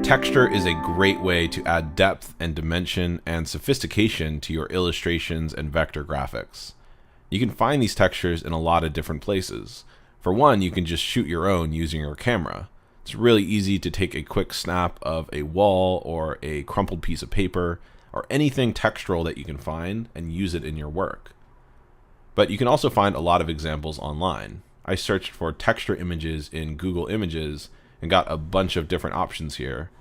Texture is a great way to add depth and dimension and sophistication to your illustrations and vector graphics. You can find these textures in a lot of different places. For one, you can just shoot your own using your camera. It's really easy to take a quick snap of a wall or a crumpled piece of paper or anything textural that you can find and use it in your work. But you can also find a lot of examples online. I searched for texture images in Google Images and got a bunch of different options here.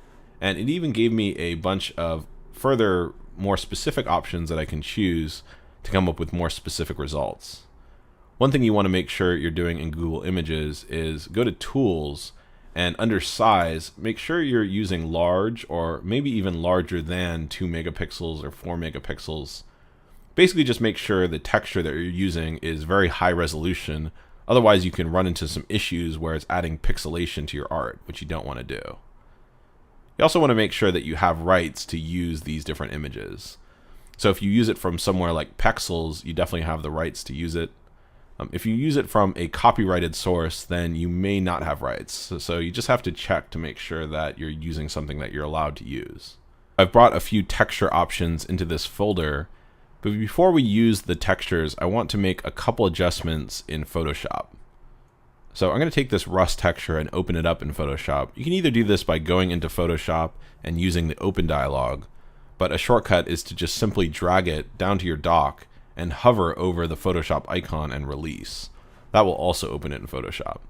And it even gave me a bunch of further, more specific options that I can choose to come up with more specific results. One thing you want to make sure you're doing in Google Images is go to Tools, and under Size, make sure you're using large or maybe even larger than 2 megapixels or 4 megapixels. Basically just make sure the texture that you're using is very high resolution. Otherwise you can run into some issues where it's adding pixelation to your art, which you don't want to do. You also want to make sure that you have rights to use these different images. So if you use it from somewhere like Pexels, you definitely have the rights to use it. If you use it from a copyrighted source, then you may not have rights. So you just have to check to make sure that you're using something that you're allowed to use. I've brought a few texture options into this folder, but before we use the textures, I want to make a couple adjustments in Photoshop. So I'm going to take this rust texture and open it up in Photoshop. You can either do this by going into Photoshop and using the open dialog, but a shortcut is to just simply drag it down to your dock and hover over the Photoshop icon and release. That will also open it in Photoshop.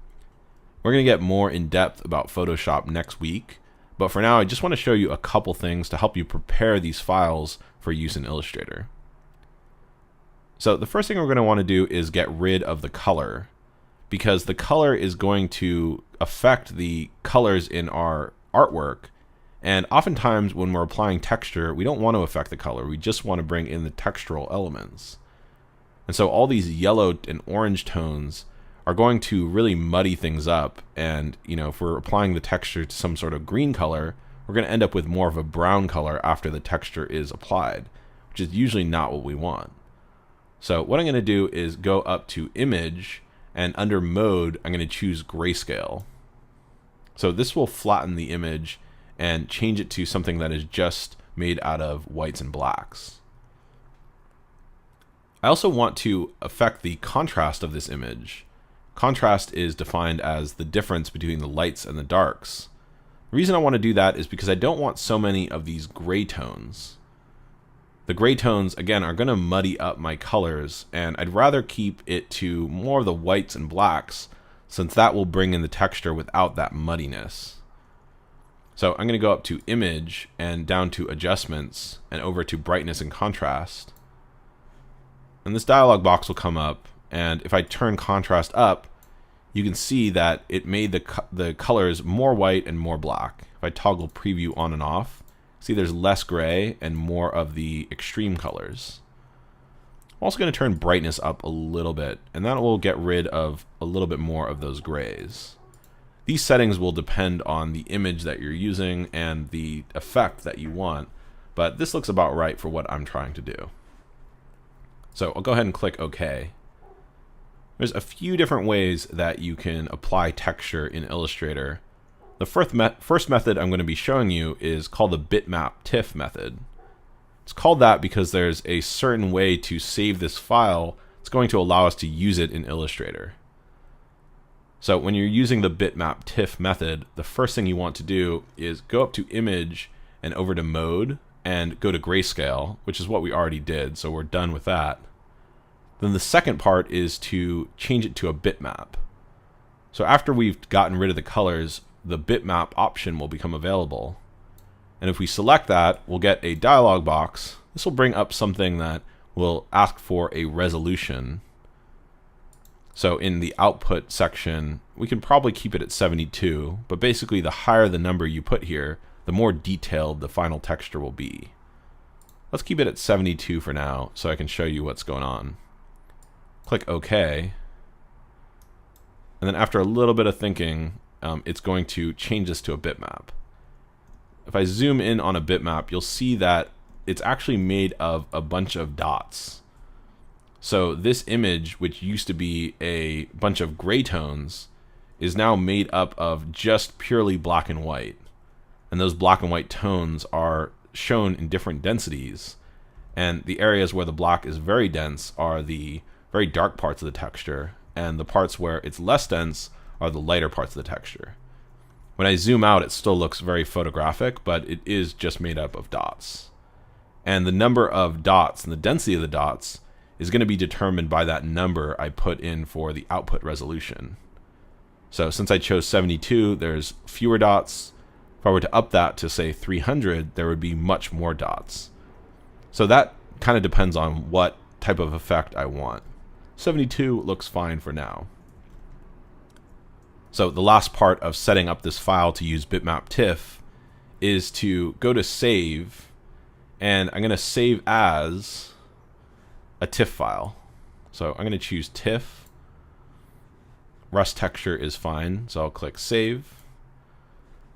We're going to get more in depth about Photoshop next week, but for now I just want to show you a couple things to help you prepare these files for use in Illustrator. So the first thing we're going to want to do is get rid of the color, because the color is going to affect the colors in our artwork. And oftentimes when we're applying texture, we don't want to affect the color. We just want to bring in the textural elements. And so all these yellow and orange tones are going to really muddy things up. And if we're applying the texture to some sort of green color, we're going to end up with more of a brown color after the texture is applied, which is usually not what we want. So what I'm going to do is go up to Image, and under Mode, I'm going to choose Grayscale. So this will flatten the image and change it to something that is just made out of whites and blacks. I also want to affect the contrast of this image. Contrast is defined as the difference between the lights and the darks. The reason I want to do that is because I don't want so many of these gray tones. The gray tones, again, are going to muddy up my colors, and I'd rather keep it to more of the whites and blacks, since that will bring in the texture without that muddiness. So I'm going to go up to Image and down to Adjustments and over to Brightness and Contrast. And this dialog box will come up, and if I turn contrast up, you can see that it made the colors more white and more black. If I toggle preview on and off, see there's less gray and more of the extreme colors. I'm also going to turn brightness up a little bit, and that will get rid of a little bit more of those grays. These settings will depend on the image that you're using and the effect that you want, but this looks about right for what I'm trying to do. So I'll go ahead and click OK. There's a few different ways that you can apply texture in Illustrator. The first method I'm going to be showing you is called the Bitmap Tiff method. It's called that because there's a certain way to save this file. It's going to allow us to use it in Illustrator. So when you're using the Bitmap Tiff method, the first thing you want to do is go up to Image and over to Mode and go to Grayscale, which is what we already did, so we're done with that. Then the second part is to change it to a bitmap. So after we've gotten rid of the colors, the bitmap option will become available. And if we select that, we'll get a dialog box. This will bring up something that will ask for a resolution. So in the output section, we can probably keep it at 72, but basically the higher the number you put here, the more detailed the final texture will be. Let's keep it at 72 for now so I can show you what's going on. Click OK. And then after a little bit of thinking, it's going to change this to a bitmap. If I zoom in on a bitmap, you'll see that it's actually made of a bunch of dots. So this image, which used to be a bunch of gray tones, is now made up of just purely black and white. And those black and white tones are shown in different densities. And the areas where the black is very dense are the very dark parts of the texture, and the parts where it's less dense are the lighter parts of the texture. When I zoom out, it still looks very photographic, but it is just made up of dots. And the number of dots and the density of the dots is going to be determined by that number I put in for the output resolution. So since I chose 72, there's fewer dots. If I were to up that to say 300, there would be much more dots. So that kind of depends on what type of effect I want. 72 looks fine for now. So the last part of setting up this file to use Bitmap Tiff is to go to save, and I'm going to save as a Tiff file. So I'm going to choose Tiff. Rust texture is fine, so I'll click save.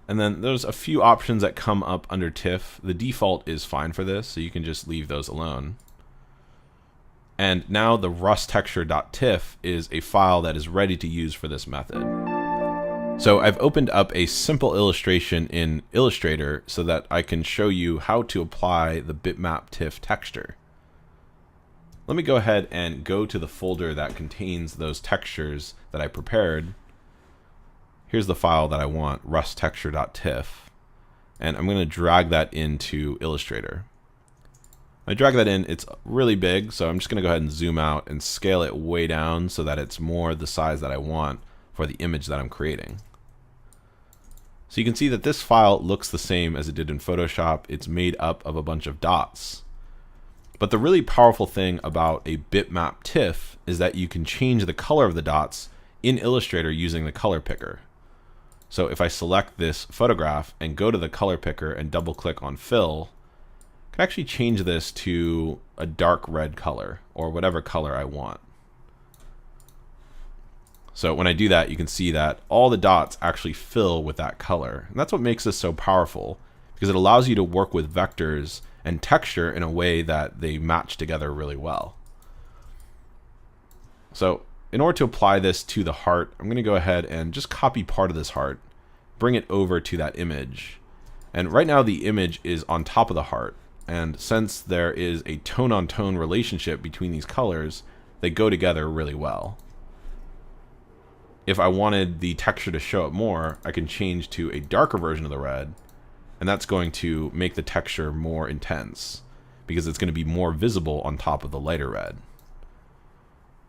And then there's a few options that come up under Tiff. The default is fine for this, so you can just leave those alone. And now the rusttexture.tiff is a file that is ready to use for this method. So I've opened up a simple illustration in Illustrator so that I can show you how to apply the Bitmap Tiff texture. Let me go ahead and go to the folder that contains those textures that I prepared. Here's the file that I want, rusttexture.tiff, and I'm going to drag that into Illustrator. I drag that in, it's really big, so I'm just going to go ahead and zoom out and scale it way down so that it's more the size that I want for the image that I'm creating. So you can see that this file looks the same as it did in Photoshop. It's made up of a bunch of dots. But the really powerful thing about a Bitmap Tiff is that you can change the color of the dots in Illustrator using the color picker. So if I select this photograph and go to the color picker and double click on fill, I can actually change this to a dark red color or whatever color I want. So when I do that, you can see that all the dots actually fill with that color. And that's what makes this so powerful, because it allows you to work with vectors and texture in a way that they match together really well. So in order to apply this to the heart, I'm going to go ahead and just copy part of this heart, bring it over to that image. And right now the image is on top of the heart. And since there is a tone-on-tone relationship between these colors, they go together really well. If I wanted the texture to show up more, I can change to a darker version of the red, and that's going to make the texture more intense because it's going to be more visible on top of the lighter red.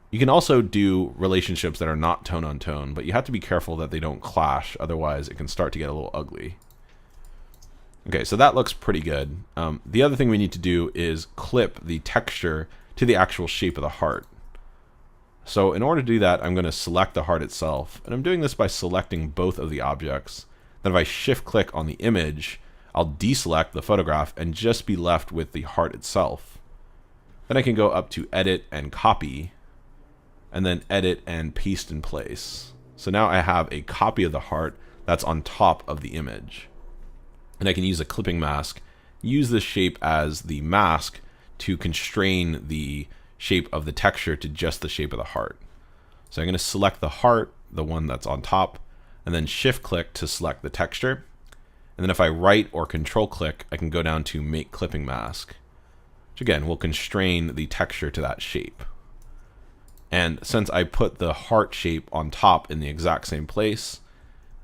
You can also do relationships that are not tone-on-tone, but you have to be careful that they don't clash, otherwise it can start to get a little ugly. Okay, so that looks pretty good. The other thing we need to do is clip the texture to the actual shape of the heart. So in order to do that, I'm going to select the heart itself, and I'm doing this by selecting both of the objects. Then if I shift click on the image, I'll deselect the photograph and just be left with the heart itself. Then I can go up to edit and copy, and then edit and paste in place. So now I have a copy of the heart that's on top of the image. And I can use a clipping mask, use this shape as the mask to constrain the shape of the texture to just the shape of the heart. So I'm going to select the heart, the one that's on top, and then shift click to select the texture. And then if I right or control click, I can go down to make clipping mask, which again will constrain the texture to that shape. And since I put the heart shape on top in the exact same place,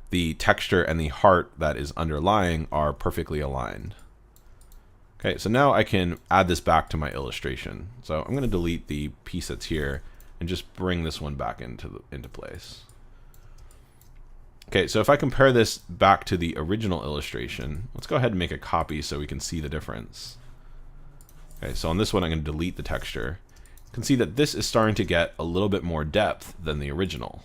the texture and the heart that is underlying are perfectly aligned. Okay, so now I can add this back to my illustration. So I'm going to delete the piece that's here and just bring this one back into place. Okay, so if I compare this back to the original illustration, let's go ahead and make a copy so we can see the difference. Okay, so on this one I'm going to delete the texture. You can see that this is starting to get a little bit more depth than the original.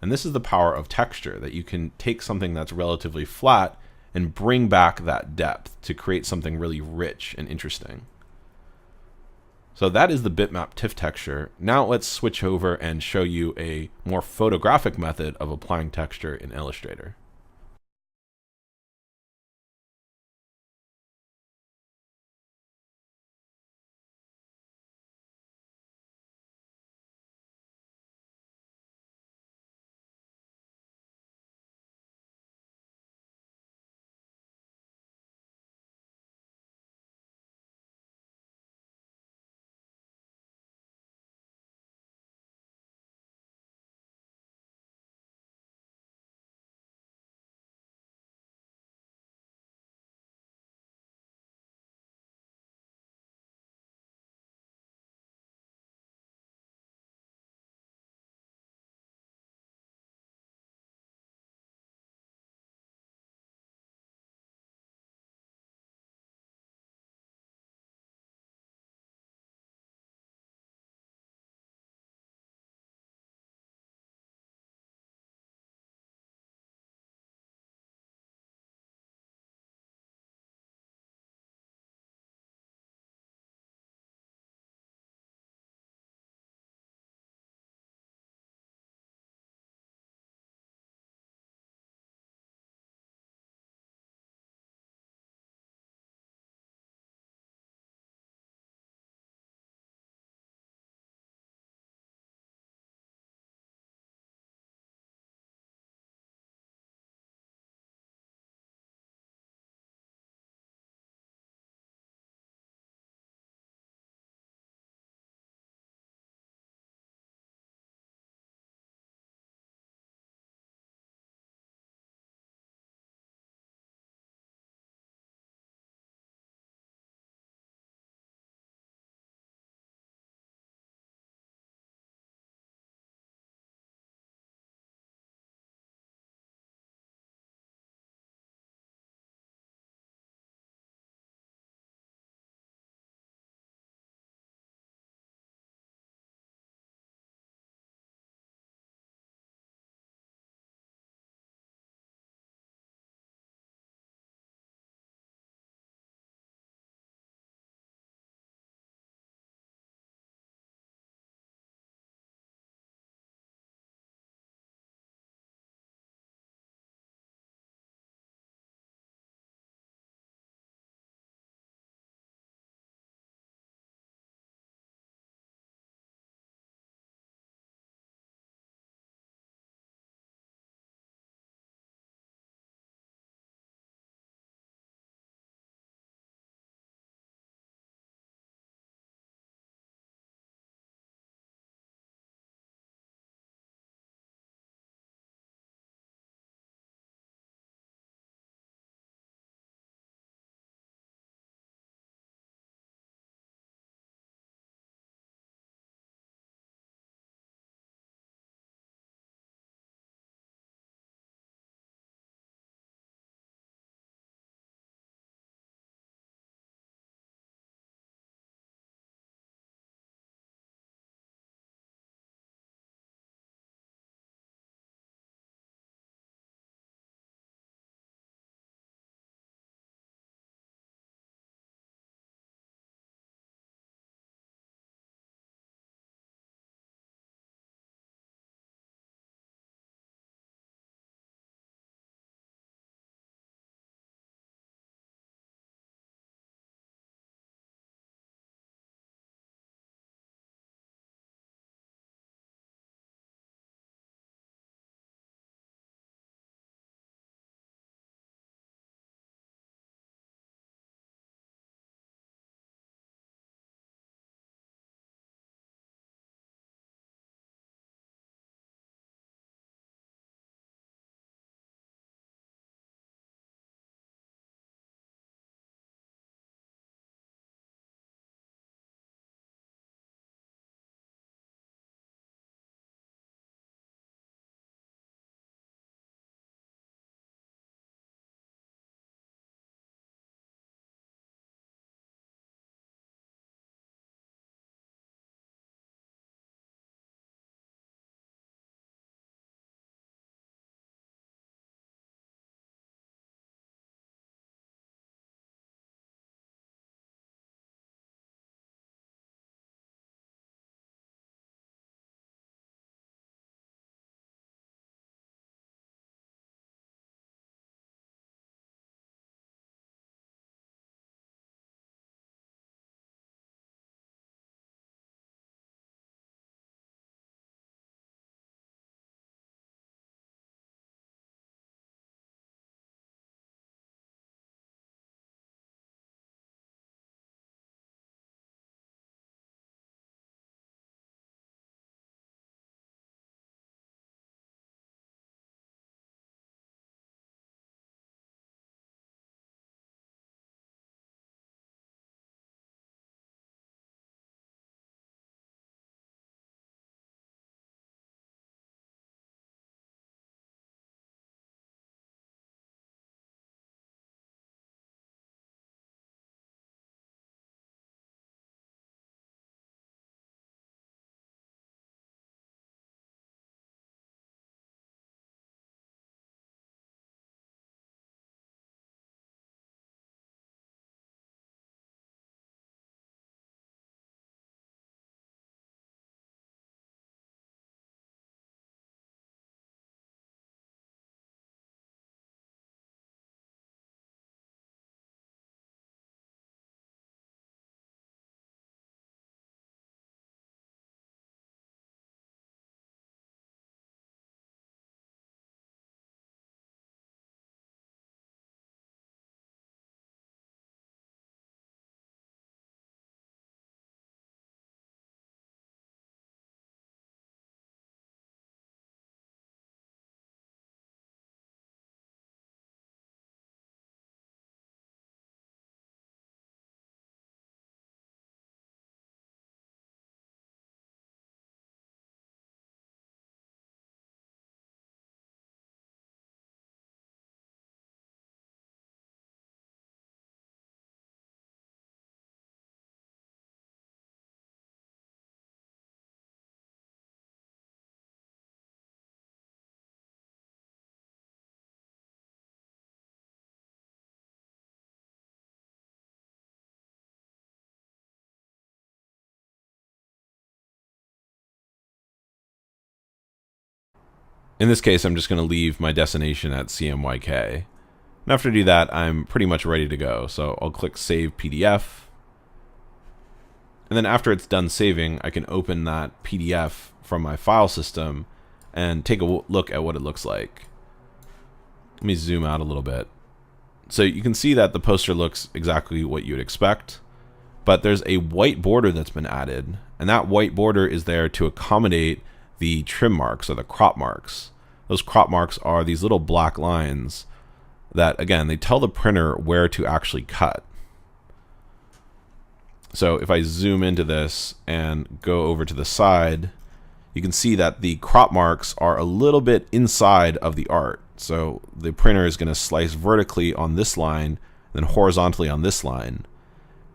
And this is the power of texture, that you can take something that's relatively flat and bring back that depth to create something really rich and interesting. So that is the Bitmap Tiff texture. Now let's switch over and show you a more photographic method of applying texture in Illustrator. In this case, I'm just going to leave my destination at CMYK. And after I do that, I'm pretty much ready to go. So I'll click Save PDF. And then after it's done saving, I can open that PDF from my file system and take a look at what it looks like. Let me zoom out a little bit. So you can see that the poster looks exactly what you'd expect, but there's a white border that's been added, and that white border is there to accommodate the trim marks or the crop marks. Those crop marks are these little black lines that, again, they tell the printer where to actually cut. So if I zoom into this and go over to the side, you can see that the crop marks are a little bit inside of the art. So the printer is going to slice vertically on this line, then horizontally on this line.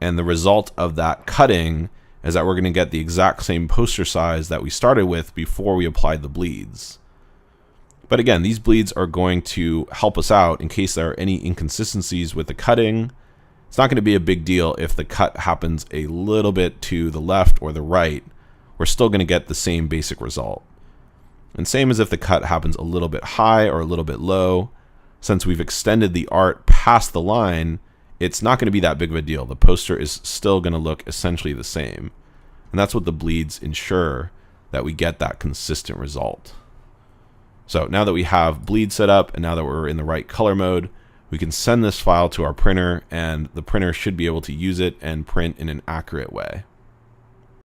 And the result of that cutting is that we're going to get the exact same poster size that we started with before we applied the bleeds. But again, these bleeds are going to help us out in case there are any inconsistencies with the cutting. It's not going to be a big deal if the cut happens a little bit to the left or the right. We're still going to get the same basic result. And same as if the cut happens a little bit high or a little bit low. Since we've extended the art past the line, it's not going to be that big of a deal. The poster is still going to look essentially the same. And that's what the bleeds ensure, that we get that consistent result. So now that we have bleed set up and now that we're in the right color mode, we can send this file to our printer and the printer should be able to use it and print in an accurate way.